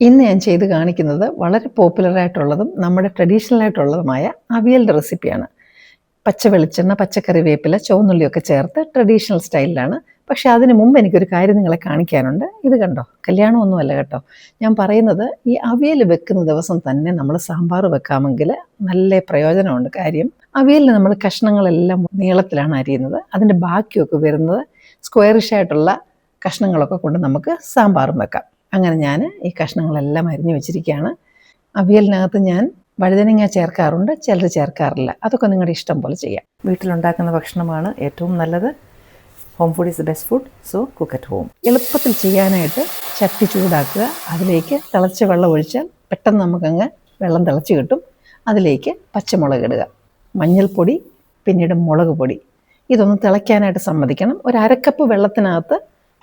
ഇന്ന് ഞാൻ ചെയ്ത് കാണിക്കുന്നത് വളരെ പോപ്പുലറായിട്ടുള്ളതും നമ്മുടെ ട്രഡീഷണലായിട്ടുള്ളതുമായ അവിയലിൻ്റെ റെസിപ്പിയാണ്. പച്ച വെളിച്ചെണ്ണ, പച്ചക്കറിവേപ്പില, ചുവന്നുള്ളിയൊക്കെ ചേർത്ത് ട്രഡീഷണൽ സ്റ്റൈലിലാണ്. പക്ഷേ അതിന് മുമ്പ് എനിക്കൊരു കാര്യം നിങ്ങളെ കാണിക്കാനുണ്ട്. ഇത് കണ്ടോ, കല്യാണമൊന്നുമല്ല കേട്ടോ. ഞാൻ പറയുന്നത് ഈ അവിയൽ വെക്കുന്ന ദിവസം തന്നെ നമ്മൾ സാമ്പാർ വെക്കാമെങ്കിൽ നല്ല പ്രയോജനമുണ്ട്. കാര്യം അവിയലിന് നമ്മൾ കഷ്ണങ്ങളെല്ലാം നീളത്തിലാണ് അരിയുന്നത്. അതിൻ്റെ ബാക്കിയൊക്കെ വരുന്നത് സ്ക്വയറിഷായിട്ടുള്ള കഷ്ണങ്ങളൊക്കെ കൊണ്ട് നമുക്ക് സാമ്പാറും വെക്കാം. അങ്ങനെ ഞാൻ ഈ കഷ്ണങ്ങളെല്ലാം അരിഞ്ഞു വെച്ചിരിക്കുകയാണ്. അവിയലിനകത്ത് ഞാൻ വഴുതനങ്ങ ചേർക്കാറുണ്ട്, ചിലർ ചേർക്കാറില്ല. അതൊക്കെ നിങ്ങളുടെ ഇഷ്ടം പോലെ ചെയ്യാം. വീട്ടിലുണ്ടാക്കുന്ന ഭക്ഷണമാണ് ഏറ്റവും നല്ലത്. Home food is the best food, so cook at home. എളുപ്പത്തിൽ ചെയ്യാനായിട്ട് ചട്ടി ചൂടാക്കുക, അതിലേക്ക് തിളച്ച വെള്ളം ഒഴിച്ചാൽ പെട്ടെന്ന് നമുക്കങ്ങ് വെള്ളം തിളച്ച് കിട്ടും. അതിലേക്ക് പച്ചമുളക് ഇടുക, മഞ്ഞൾപ്പൊടി, പിന്നീട് മുളക് പൊടി. ഇതൊന്ന് തിളയ്ക്കാനായിട്ട് സമ്മതിക്കണം. ഒരു അരക്കപ്പ് വെള്ളത്തിനകത്ത്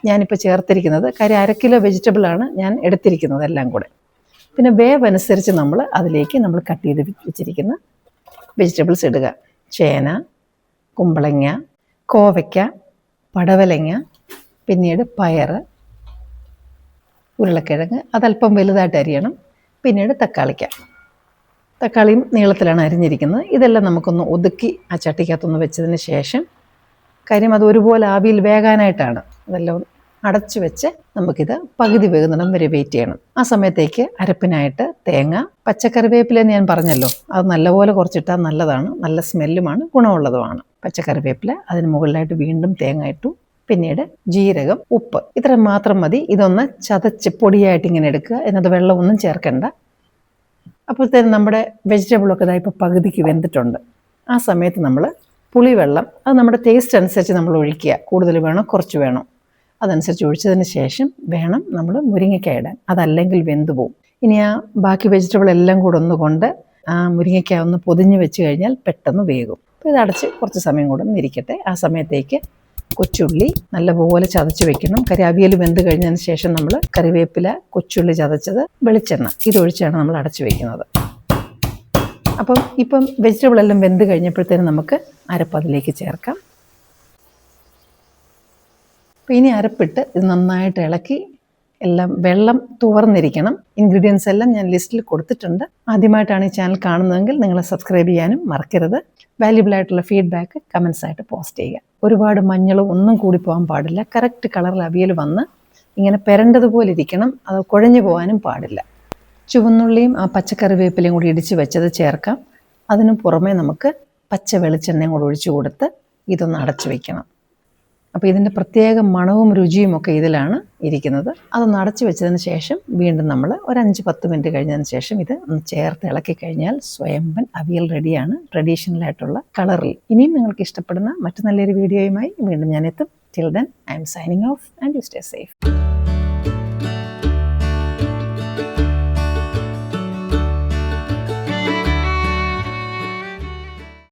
ഞാനിപ്പോൾ ചേർത്തിരിക്കുന്നത്, കാര്യം 1 കിലോ വെജിറ്റബിളാണ് ഞാൻ എടുത്തിരിക്കുന്നത് എല്ലാം കൂടെ. പിന്നെ വേവ് അനുസരിച്ച് അതിലേക്ക് നമ്മൾ കട്ട് ചെയ്ത് വെച്ചിരിക്കുന്ന വെജിറ്റബിൾസ് ഇടുക. ചേന, കുമ്പളങ്ങ, കോവയ്ക്ക, പടവലങ്ങ, പിന്നീട് പയർ, ഉരുളക്കിഴങ്ങ്, അതല്പം വലുതായിട്ട് അരിയണം. പിന്നീട് തക്കാളിയും നീളത്തിലാണ് അരിഞ്ഞിരിക്കുന്നത്. ഇതെല്ലാം നമുക്കൊന്ന് ഒതുക്കി ആ ചട്ടിക്കകത്തൊന്ന് വെച്ചതിന് ശേഷം, കാര്യം അത് ഒരുപോലെ ആവിയിൽ വേകാനായിട്ടാണ്, അതെല്ലാം അടച്ചു വെച്ച് നമുക്കിത് പകുതി വേകുന്നിടം വരെ വെയിറ്റ് ചെയ്യണം. ആ സമയത്തേക്ക് അരപ്പിനായിട്ട് തേങ്ങ, പച്ചക്കറിവേപ്പില ഞാൻ പറഞ്ഞല്ലോ, അത് നല്ലപോലെ കുറച്ചിട്ടാൽ നല്ലതാണ്, നല്ല സ്മെല്ലുമാണ്, ഗുണമുള്ളതുമാണ്. പച്ചക്കറിവേപ്പില, അതിന് മുകളിലായിട്ട് വീണ്ടും തേങ്ങ ഇട്ടു. പിന്നീട് ജീരകം, ഉപ്പ്, ഇത്ര മാത്രം മതി. ഇതൊന്ന് ചതച്ച് പൊടിയായിട്ട് ഇങ്ങനെ എടുക്കുക. അതിനകത്ത് വെള്ളമൊന്നും ചേർക്കണ്ട. അപ്പോഴത്തേനും നമ്മുടെ വെജിറ്റബിളൊക്കെ ഇതാ ഇപ്പോൾ പകുതിക്ക് വെന്തിട്ടുണ്ട്. ആ സമയത്ത് നമ്മൾ പുളിവെള്ളം, അത് നമ്മുടെ ടേസ്റ്റ് അനുസരിച്ച് നമ്മൾ ഒഴിക്കുക. കൂടുതൽ വേണോ കുറച്ച് വേണോ അതനുസരിച്ച് ഒഴിച്ചതിന് ശേഷം വേണം നമ്മൾ മുരിങ്ങയ്ക്ക ഇടാൻ, അതല്ലെങ്കിൽ വെന്ത് പോവും. ഇനി ആ ബാക്കി വെജിറ്റബിൾ എല്ലാം കൂടെ ഒന്നുകൊണ്ട് ആ മുരിങ്ങയ്ക്ക ഒന്ന് പൊതിഞ്ഞ് വെച്ച് കഴിഞ്ഞാൽ പെട്ടെന്ന് വേകും. അപ്പോൾ ഇതടച്ച് കുറച്ച് സമയം കൂടെ ഒന്ന് ഇരിക്കട്ടെ. ആ സമയത്തേക്ക് കൊച്ചുള്ളി നല്ലപോലെ ചതച്ച് വെക്കണം. അവിയൽ വെന്ത് കഴിഞ്ഞതിന് ശേഷം നമ്മൾ കറിവേപ്പില, കൊച്ചുള്ളി ചതച്ചത്, വെളിച്ചെണ്ണ ഇതൊഴിച്ചാണ് നമ്മൾ അടച്ച് വയ്ക്കുന്നത്. ഇപ്പം വെജിറ്റബിൾ എല്ലാം വെന്ത് കഴിഞ്ഞപ്പോഴത്തേനും നമുക്ക് അരപ്പ് അതിലേക്ക് ചേർക്കാം. അപ്പോൾ ഇനി അരപ്പിട്ട് ഇത് നന്നായിട്ട് ഇളക്കി, എല്ലാം വെള്ളം തുവർന്നിരിക്കണം. ഇൻഗ്രീഡിയൻസ് എല്ലാം ഞാൻ ലിസ്റ്റിൽ കൊടുത്തിട്ടുണ്ട്. ആദ്യമായിട്ടാണ് ഈ ചാനൽ കാണുന്നതെങ്കിൽ നിങ്ങൾ സബ്സ്ക്രൈബ് ചെയ്യാനും മറക്കരുത്. വാല്യുബിൾ ആയിട്ടുള്ള ഫീഡ്ബാക്ക് കമൻസ് ആയിട്ട് പോസ്റ്റ് ചെയ്യുക. ഒരുപാട് മഞ്ഞളും ഒന്നും കൂടി പോകാൻ പാടില്ല. കറക്റ്റ് കളറിൽ അവിയൽ വന്ന് ഇങ്ങനെ പെരണ്ടതുപോലെ ഇരിക്കണം. അത് കുഴഞ്ഞു പോകാനും പാടില്ല. ചുവന്നുള്ളിയും ആ പച്ചക്കറിവേപ്പിലയും കൂടി ഇടിച്ച് വെച്ചത് ചേർക്കാം. അതിനു പുറമെ നമുക്ക് പച്ച വെളിച്ചെണ്ണയും കൂടി ഒഴിച്ചു കൊടുത്ത് ഇതൊന്ന് അടച്ചു വയ്ക്കണം. അപ്പോൾ ഇതിൻ്റെ പ്രത്യേക മണവും രുചിയും ഒക്കെ ഇതിലാണ് ഇരിക്കുന്നത്. അതൊന്ന് അടച്ചു വെച്ചതിന് ശേഷം വീണ്ടും നമ്മൾ ഒരു 5-10 മിനിറ്റ് കഴിഞ്ഞതിന് ശേഷം ഇത് ഒന്ന് ചേർത്ത് ഇളക്കി കഴിഞ്ഞാൽ സ്വയംഭൻ അവിയൽ റെഡിയാണ്, ട്രഡീഷണൽ ആയിട്ടുള്ള കളറിൽ. ഇനിയും നിങ്ങൾക്ക് ഇഷ്ടപ്പെടുന്ന മറ്റു നല്ലൊരു വീഡിയോയുമായി വീണ്ടും ഞാൻ എത്തും. Till then I M signing off and you stay safe.